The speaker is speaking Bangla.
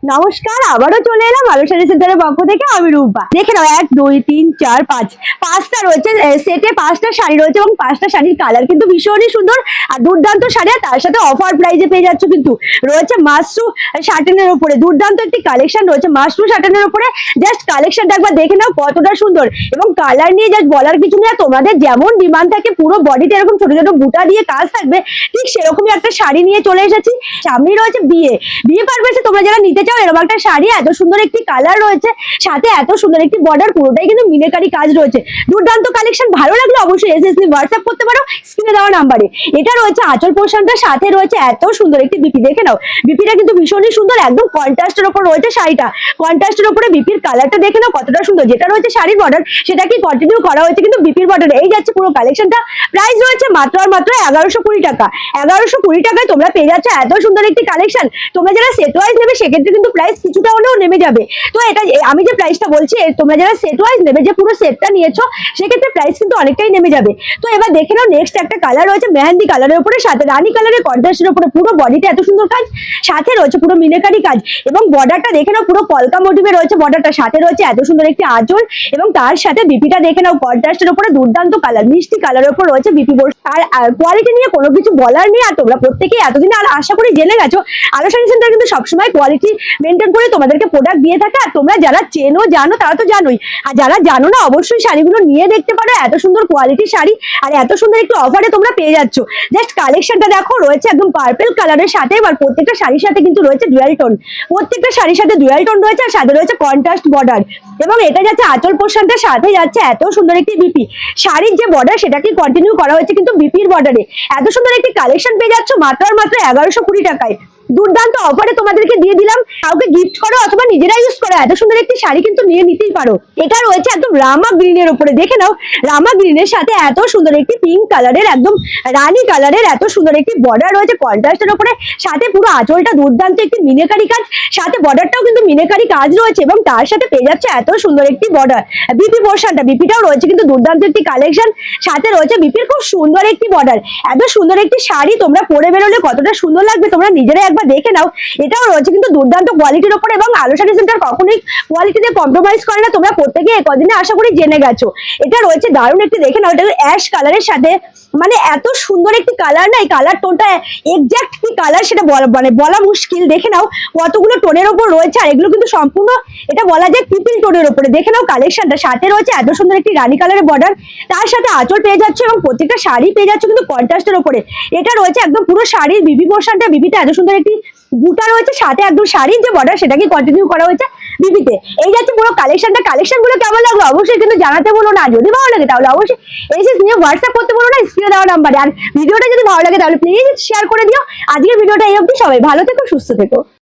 নমস্কার, আবারও চলে এলাম আলো শাড়ি সেন্টারের পক্ষ থেকে। আমি রূপা। দেখে নাও, 1 2 3 4 5 পাঁচটা রয়েছে সেটে, পাঁচটা শাড়ি রয়েছে এবং পাঁচটা শাড়ির কালার কিন্তু ভীষণই সুন্দর আর দুর্দান্ত শাড়ি। আর তার সাথে অফার প্রাইজে পেয়ে যাচ্ছ কিন্তু রয়েছে মাশরু শার্টেনের উপরে দুর্দান্ত একটি কালেকশন রয়েছে মাশরু শার্টেনের উপরে। জাস্ট কালেকশনটা একবার দেখে নাও কতটা সুন্দর, এবং কালার নিয়ে জাস্ট বলার কিছু নেই। তোমাদের যেমন ডিমান্ড থাকে পুরো বডিতে এরকম ছোট ছোট বুটা দিয়ে কাজ থাকবে, ঠিক সেরকমই একটা শাড়ি নিয়ে চলে এসেছি। সামনেই রয়েছে বিয়ে বিয়ে পারপাসে তোমরা যারা নিতে চাও এরকম একটা শাড়ি, এত সুন্দর একটি কালার রয়েছে, সাথে এত সুন্দর একটি বর্ডার, পুরোটাই কিন্তু মিনাকারি কাজ রয়েছে। দুর্দান্ত কালেকশন। ভালো লাগলে অবশ্যই এসএসসি হোয়াটসঅ্যাপ করতে পারো স্ক্রিনে দেওয়া নাম্বারে। এটা রয়েছে আঁচল পোর্শনটার সাথে রয়েছে এত সুন্দর একটি বিপি। দেখে নাও, বিপিটা কিন্তু ভীষণই সুন্দর, একদম কন্ট্রাস্টের উপর রয়েছে শাড়িটা। কন্ট্রাস্টের উপরে বিপির কালারটা দেখে নাও কতটা সুন্দর। যেটা রয়েছে শাড়ির বর্ডার সেটা কি কন্টিনিউ করা হয়েছে কিন্তু বিপির বর্ডার। এই যাচ্ছে পুরো কালেকশনটা। প্রাইস রয়েছে মাত্র আর মাত্র 1120 টাকা। 1120 টাকায় তোমরা পেয়ে যাচ্ছ এত সুন্দর একটি কালেকশন। তোমরা যারা সেট ওয়াইজ নেবে সেক্ষেত্রে কিন্তু প্রাইস কিছুটা হলেও নেমে যাবে। তো এটা আমি যে প্রাইসটা বলছি, তোমরা যারা সেট ওয়াইজ নেবে, যে পুরো সেটটা নিয়েছো, সেক্ষেত্রে প্রাইস কিন্তু অনেকটাই নেমে যাবে। তো এবার দেখে নাও, নেক্সট একটা কালার রয়েছে মেহেন্দি কালারের উপরে, সাথে রানী কালারের কন্ট্রাস্টের উপরে পুরো বডিতে এত সুন্দর কাজ, সাথে রয়েছে পুরো মিনাকারি কাজ, এবং বর্ডারটা দেখে নাও পুরো কলকা মোটিভে রয়েছে বর্ডারটা, সাথে রয়েছে এত সুন্দর একটি আঁচল, এবং তার সাথে বিপিটা দেখে নাও কন্ট্রাস্টের উপরে দুর্দান্ত কালার, মিষ্টি কালারের উপর রয়েছে বিপি। আর কোয়ালিটি নিয়ে কোনো কিছু বলার নেই। আর তোমরা প্রত্যেকেই এতদিন আর আশা করি জেনে গেছো আলো শাড়ি সেন্টার কিন্তু সবসময় কোয়ালিটি মেনটেন করে তোমাদেরকে প্রোডাক্ট দিয়ে থাকে। আর তোমরা যারা চেনো জানো তারা তো জানোই, আর যারা জানো না অবশ্যই শাড়িগুলো নিয়ে দেখতে পারো। এত সুন্দর কোয়ালিটির শাড়ি আর এত সুন্দর একটু অফারে তোমরা পেয়ে যাচ্ছ। জাস্ট কালেকশনটা দেখো, রয়েছে একদম পার্পল কালারের সাথে, এবার প্রত্যেকটা শাড়ির সাথে কিন্তু রয়েছে ডুয়াল টোন, প্রত্যেকটা শাড়ির সাথে ডুয়াল টোন রয়েছে, আর সাথে রয়েছে কন্ট্রাস্ট বর্ডার, এবং এটা যাচ্ছে আঁচল পোর্শনটার সাথে যাচ্ছে এত সুন্দর একটি বিপি। শাড়ির যে বর্ডার সেটাকে কন্টিনিউ করা হয়েছে কিন্তু বিপির বর্ডারে। এত সুন্দর একটি কালেকশন পেয়ে যাচ্ছ মাত্র আর মাত্র 1120 টাকায়। দুর্দান্ত অফারে তোমাদেরকে দিয়ে দিলাম। কাউকে গিফট করো অথবা নিজেরা ইউজ করো, এত সুন্দর একটি শাড়ি কিন্তু নিয়ে নিতেই পারো। এটা রয়েছে একদম রামা গ্রিনের উপরে। দেখে নাও, রামা গ্রিনের সাথে এত সুন্দর একটি পিঙ্ক কালারের, একদম রানী কালারের এত সুন্দর একটি বর্ডার রয়েছে কন্ট্রাস্টের উপরে, সাথে পুরো আঁচলটা দুর্দান্ত একটি মিনাকারি কাজ, সাথে বর্ডারটাও কিন্তু মিনাকারি কাজ রয়েছে, এবং তার সাথে পেয়ে যাচ্ছে এত সুন্দর একটি বর্ডার। বিপি পোর্শনটা, বিপিটাও রয়েছে কিন্তু দুর্দান্ত একটি কালেকশন, সাথে রয়েছে বিপির খুব সুন্দর একটি বর্ডার। এত সুন্দর একটি শাড়ি তোমরা পরে বেরোলে কতটা সুন্দর লাগবে তোমরা নিজেরাই একবার দেখে নাও। এটাও রয়েছে কিন্তু দুর্দান্ত কোয়ালিটির উপরে, এবং আলো শাড়ি সেন্টার কখনোই কোয়ালিটিতে কম্প্রোমাইজ করে না, তোমরা প্রত্যেকে কদিনে আশা করি জেনে গেছো। এটা রয়েছে দারুণ একটি, দেখে নাও, এটা অ্যাশ কালারের সাথে, মানে এত সুন্দর একটি কালার না, এই কালার টোনটা এক্সাক্ট কি কালার সেটা বলা মুশকিল। দেখে নাও কতগুলো টোনের উপর রয়েছে, আর এগুলো কিন্তু সম্পূর্ণ এটা বলা যায় ট্রিপল টোনের উপরে। দেখে নাও কালেকশনটা, সাথে রয়েছে এত সুন্দর একটি রানী কালারের বর্ডার, তার সাথে আঁচল পেয়ে যাচ্ছে, এবং প্রত্যেকটা শাড়ি পেয়ে যাচ্ছে কিন্তু কন্ট্রাস্টের উপরে। এটা রয়েছে একদম পুরো শাড়ির বিবি পোর্শনটা, বিবিতে এত সুন্দর একটি বুটা রয়েছে, সাথে একদম শাড়ির যে বর্ডার সেটাকে কন্টিনিউ করা হয়েছে বিবিতে। এই যাচ্ছে পুরো কালেকশনটা। কালেকশন গুলো কেমন লাগলো অবশ্যই কিন্তু জানাতে বলো না। যদি ভালো লাগে তাহলে অবশ্যই এসএস নিয়ে হোয়াটসঅ্যাপ করতে বলো না স্ক্রিনে দেওয়া নাম্বারে। আর ভিডিওটা যদি ভালো লাগে তাহলে প্লিজ শেয়ার করে দিও। আজকের ভিডিওটা এই অবধি। সবাই ভালো থেকো, সুস্থ থেকো।